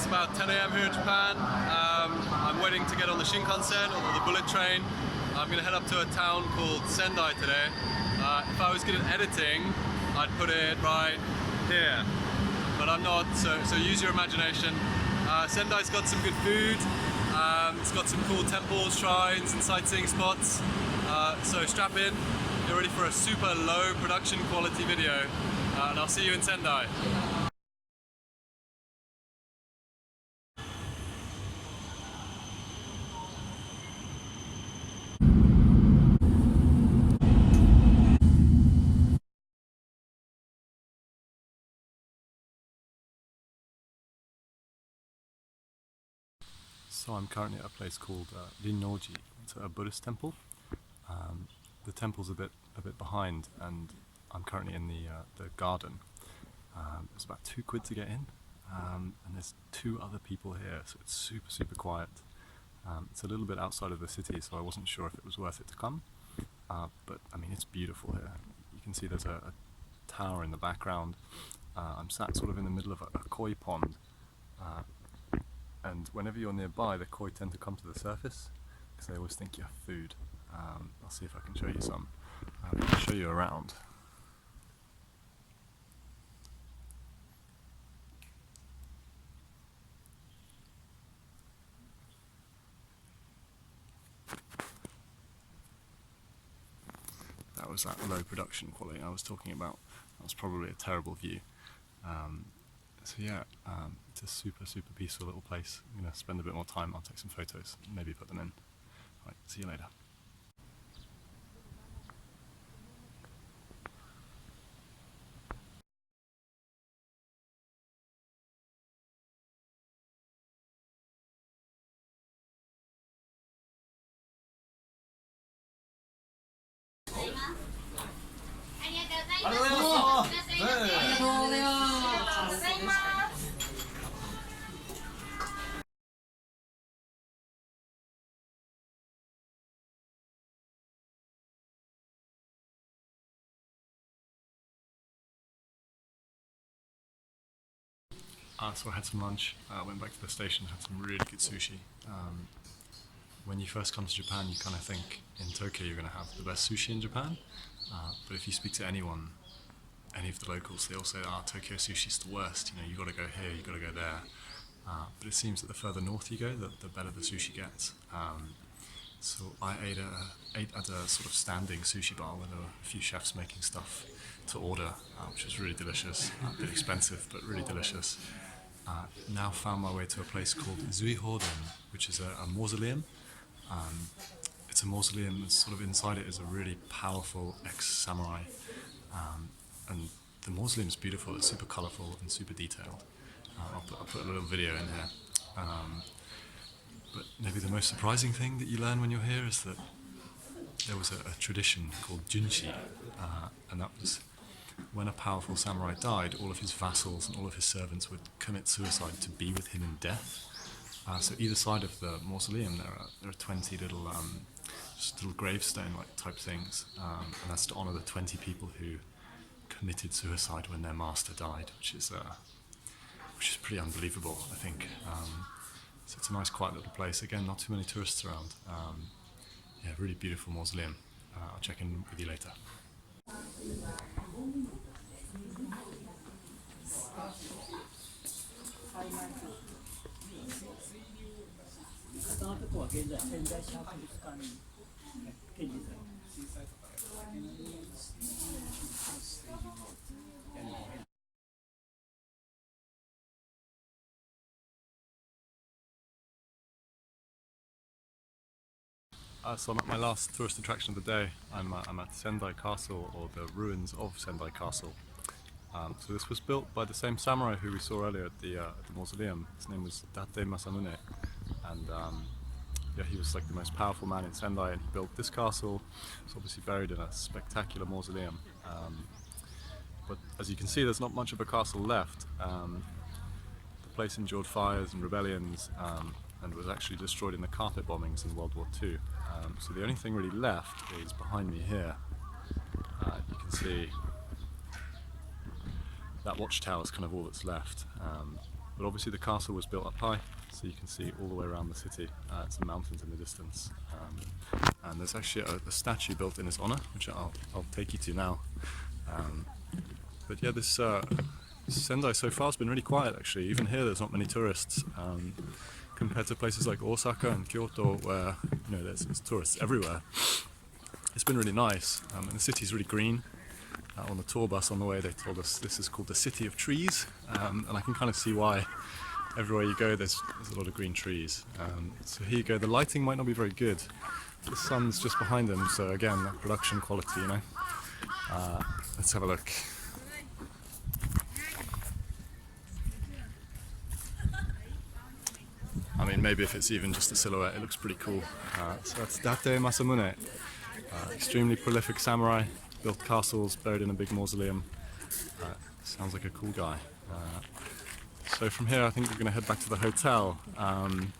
about 10 a.m. here in Japan. I'm waiting to get on the Shinkansen or the bullet train. I'm going to head up to a town called Sendai today. If I was good at editing, I'd put it right here, but I'm not, so use your imagination. Sendai's got some good food, it's got some cool temples, shrines and sightseeing spots, so strap in, you're ready for a super low production quality video, and I'll see you in Sendai. So I'm currently at a place called Rinnoji. It's a Buddhist temple. The temple's a bit behind, and I'm currently in the garden. It's about £2 to get in, and there's 2 other people here, so it's super quiet. It's a little bit outside of the city, so I wasn't sure if it was worth it to come. But I mean, it's beautiful here. You can see there's a tower in the background. I'm sat sort of in the middle of a koi pond. And whenever you're nearby, the koi tend to come to the surface because they always think you have food. I'll see if I can show you some. I'll show you around. That was that low production quality I was talking about. That was probably a terrible view. So yeah, it's a super peaceful little place. I'm going to spend a bit more time, I'll take some photos, maybe put them in. Right, see you later. So I had some lunch, went back to the station, had some really good sushi. When you first come to Japan, you kind of think in Tokyo you're going to have the best sushi in Japan, but if you speak to anyone, any of the locals, they all say, Tokyo sushi's the worst, you know, you got to go here, you got to go there. But it seems that the further north you go, the better the sushi gets. So I ate at a sort of standing sushi bar where there were a few chefs making stuff to order, which was really delicious, a bit expensive, but really delicious. Now found my way to a place called Zuihoden, which is a mausoleum. It's a mausoleum, sort of inside it is a really powerful ex-samurai, and the mausoleum is beautiful, it's super colourful and super detailed. I'll put a little video in here. But maybe the most surprising thing that you learn when you're here is that there was a tradition called junshi, and that was when a powerful samurai died, all of his vassals and all of his servants would commit suicide to be with him in death. So either side of the mausoleum there are 20 little just little gravestone-like type things, and that's to honour the 20 people who committed suicide when their master died, which is pretty unbelievable, I think. So it's a nice quiet little place. Again, not too many tourists around. Yeah, really beautiful mausoleum. I'll check in with you later. So I'm at my last tourist attraction of the day. I'm at Sendai Castle, or the ruins of Sendai Castle. So this was built by the same samurai who we saw earlier at the mausoleum. His name was Date Masamune, and yeah, he was like the most powerful man in Sendai, and he built this castle. It's obviously buried in a spectacular mausoleum. But as you can see, there's not much of a castle left. The place endured fires and rebellions, and was actually destroyed in the carpet bombings in World War II. So the only thing really left is behind me here. You can see that watchtower is kind of all that's left. But obviously the castle was built up high, so you can see all the way around the city. Some mountains in the distance. And there's actually a statue built in his honor, which I'll take you to now. But yeah, this Sendai so far has been really quiet actually. Even here there's not many tourists. Compared to places like Osaka and Kyoto where there's tourists everywhere. It's been really nice, and the city's really green. On the tour bus on the way they told us this is called the City of Trees, and I can kind of see why. Everywhere you go there's a lot of green trees. So here you go, the lighting might not be very good. The sun's just behind them, so again, that production quality, Let's have a look. I mean, maybe if it's even just a silhouette, it looks pretty cool. So that's Date Masamune, extremely prolific samurai, built castles, buried in a big mausoleum. Sounds like a cool guy. So from here I think we're going to head back to the hotel. And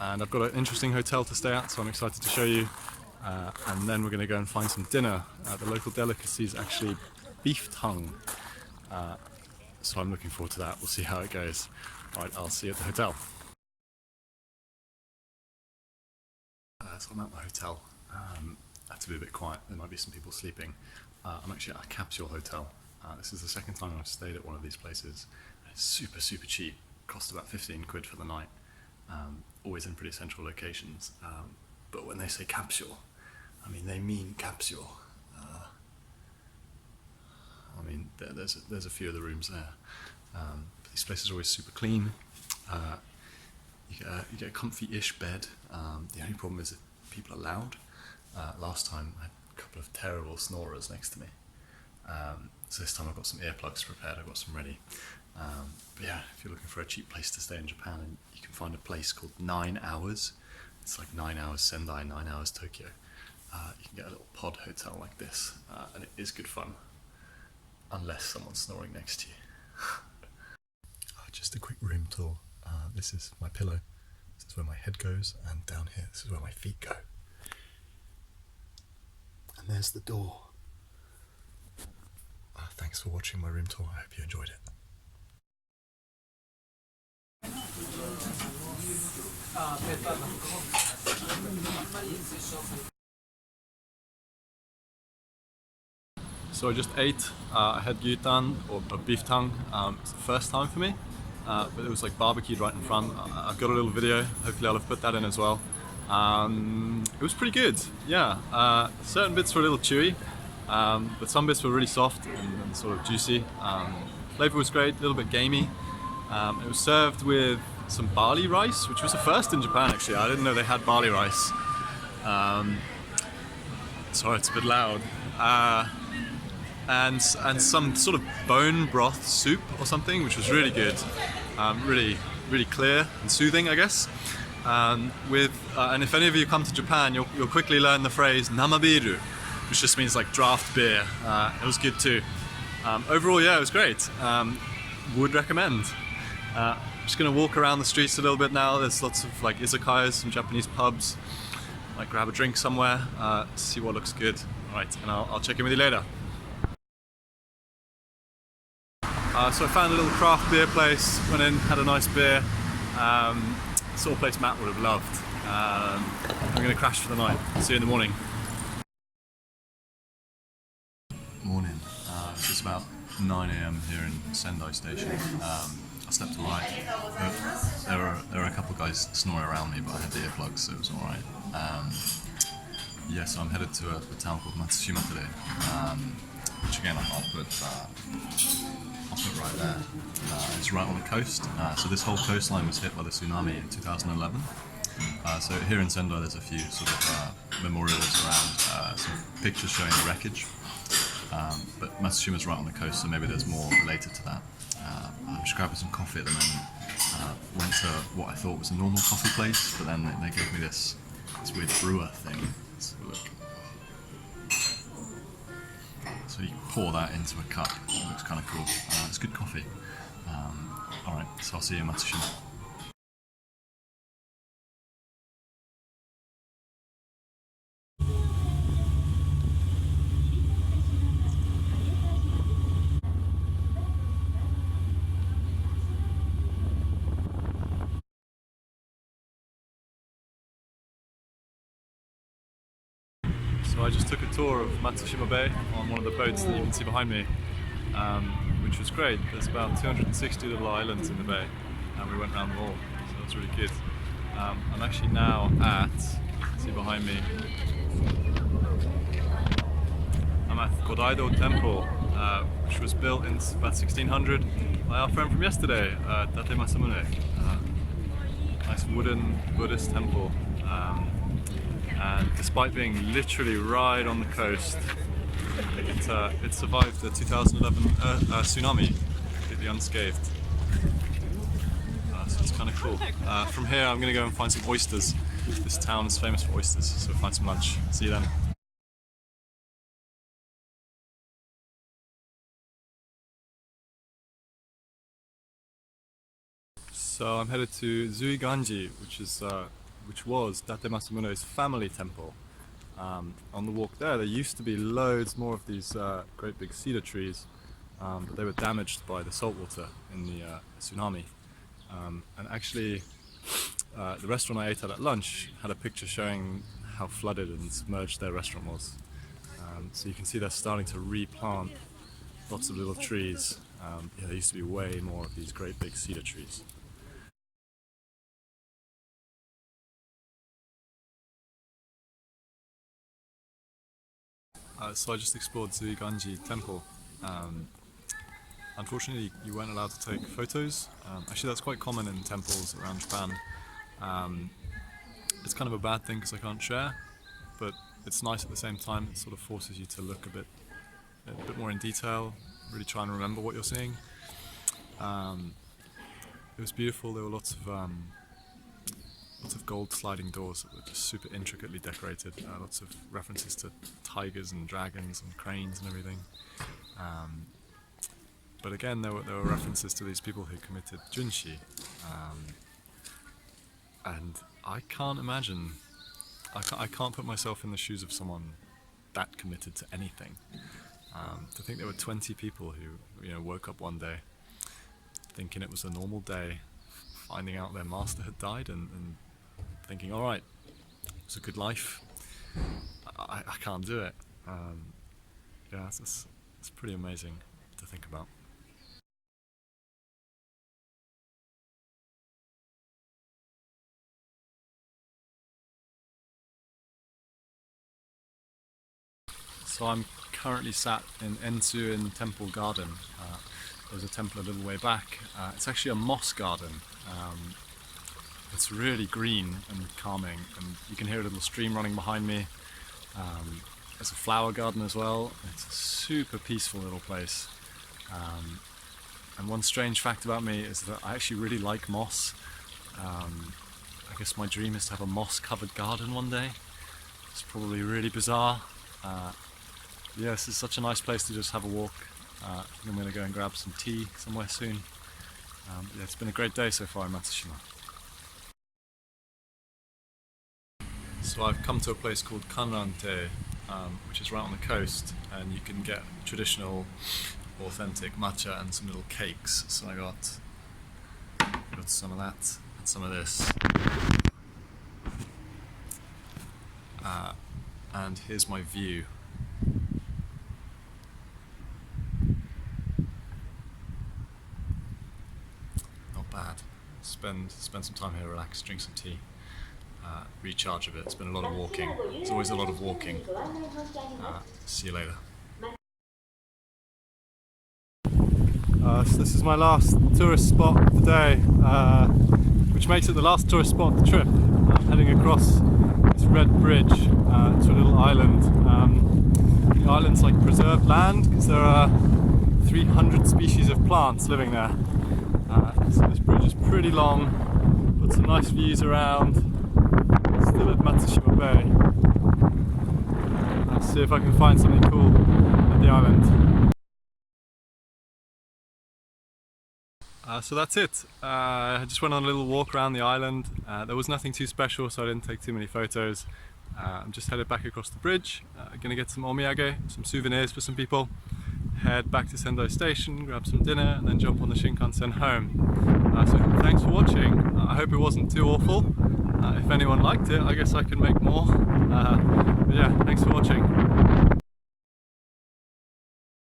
I've got an interesting hotel to stay at, so I'm excited to show you. And then we're going to go and find some dinner. The local delicacy is actually beef tongue. So I'm looking forward to that. We'll see how it goes. Alright, I'll see you at the hotel. So I'm at my hotel. I have to be a bit quiet, there might be some people sleeping. I'm actually at a capsule hotel. This is the second time I've stayed at one of these places. It's super cheap, cost about 15 quid for the night. Always in pretty central locations. But when they say capsule, I mean they mean capsule. I mean there's a few of the rooms there. But these places are always super clean. You get a comfy-ish bed. The only problem is that people are loud. Last time I had a couple of terrible snorers next to me. So this time I've got some earplugs prepared, I've got some ready. But yeah, if you're looking for a cheap place to stay in Japan, you can find a place called 9 Hours. It's like 9 hours Sendai, 9 hours Tokyo. You can get a little pod hotel like this, and it is good fun. Unless someone's snoring next to you. Just a quick room tour. This is my pillow. This is where my head goes, and down here, this is where my feet go. And there's the door. Thanks for watching my room tour. I hope you enjoyed it. So I just ate. I had gyutan, or beef tongue. It's the first time for me, but it was like barbecued right in front. I've got a little video. Hopefully I'll have put that in as well. It was pretty good. Yeah, certain bits were a little chewy, but some bits were really soft and sort of juicy. Flavor was great, a little bit gamey. It was served with some barley rice, which was a first in Japan actually. I didn't know they had barley rice. Sorry, it's a bit loud. And some sort of bone broth soup or something, which was really good. Really clear and soothing, I guess. And if any of you come to Japan, you'll quickly learn the phrase namabiru, which just means like draft beer. It was good too. Overall, yeah, it was great. Would recommend. Just gonna walk around the streets a little bit now. There's lots of like izakayas, some Japanese pubs. Might grab a drink somewhere, see what looks good. All right, and I'll check in with you later. So I found a little craft beer place, went in, had a nice beer. Sort of place Matt would have loved. I'm going to crash for the night. See you in the morning. Morning. It's about 9 AM here in Sendai station. I slept all right. There were a couple of guys snoring around me, but I had the earplugs, so it was alright. Yeah, so I'm headed to a town called Matsushima today, which again I'll put right there. It's right on the coast. So this whole coastline was hit by the tsunami in 2011. So here in Sendai there's a few sort of memorials around, some pictures showing the wreckage. But Matsushima's right on the coast, so maybe there's more related to that. I'm just grabbing some coffee at the moment. Went to what I thought was a normal coffee place, but then they gave me this weird brewer thing. Let's have a look. So you pour that into a cup. It looks kind of cool. It's good coffee. Alright, so I'll see you in Matsushima. So I just took a tour of Matsushima Bay on one of the boats that you can see behind me, which was great. There's about 260 little islands in the bay, and we went around them all, so that's really good. I'm actually now at, see behind me, I'm at Godaido Temple, which was built in about 1600 by our friend from yesterday, Date Masamune. Nice wooden Buddhist temple. And despite being literally right on the coast, it survived the 2011 tsunami completely unscathed. So it's kind of cool. From here I'm going to go and find some oysters. This town is famous for oysters, so we'll find some lunch. See you then. So I'm headed to Zuiganji, which was Date Masamune's family temple. On the walk there used to be loads more of these great big cedar trees, but they were damaged by the saltwater in the tsunami. And actually, the restaurant I ate at lunch had a picture showing how flooded and submerged their restaurant was. So you can see they're starting to replant lots of little trees. Yeah, there used to be way more of these great big cedar trees. So I just explored Zuiganji Temple. Unfortunately, you weren't allowed to take photos. Actually, that's quite common in temples around Japan. It's kind of a bad thing because I can't share, but it's nice at the same time. It sort of forces you to look a bit more in detail, really try and remember what you're seeing. It was beautiful. There were lots of gold sliding doors that were just super intricately decorated. Lots of references to tigers and dragons and cranes and everything. But again, there were references to these people who committed junshi. And I can't imagine, I can't put myself in the shoes of someone that committed to anything. To think there were 20 people who woke up one day thinking it was a normal day, finding out their master had died and thinking, all right, it's a good life. I can't do it. Yeah, it's pretty amazing to think about. So I'm currently sat in Ensuin Temple Garden. There's a temple a little way back. It's actually a moss garden. It's really green and calming, and you can hear a little stream running behind me. There's a flower garden as well. It's a super peaceful little place. And one strange fact about me is that I actually really like moss. I guess my dream is to have a moss-covered garden one day. It's probably really bizarre. Yeah, this is such a nice place to just have a walk. I think I'm going to go and grab some tea somewhere soon. Yeah, it's been a great day so far in Matsushima. So I've come to a place called Kanrante, which is right on the coast, and you can get traditional, authentic matcha and some little cakes. So I got some of that and some of this. And here's my view. Not bad. Spend some time here, relax, drink some tea. Recharge a bit. It's been a lot of walking. There's always a lot of walking. See you later. So this is my last tourist spot of the day, which makes it the last tourist spot of the trip. I'm heading across this red bridge to a little island. The island's like preserved land because there are 300 species of plants living there. So this bridge is pretty long, got some nice views around. Still at Matsushima Bay. I'll see if I can find something cool at the island. So that's it. I just went on a little walk around the island. There was nothing too special, so I didn't take too many photos. I'm just headed back across the bridge. Gonna get some omiyage, some souvenirs for some people. Head back to Sendai station, grab some dinner, and then jump on the Shinkansen home. So thanks for watching. I hope it wasn't too awful. If anyone liked it, I guess I can make more. But yeah,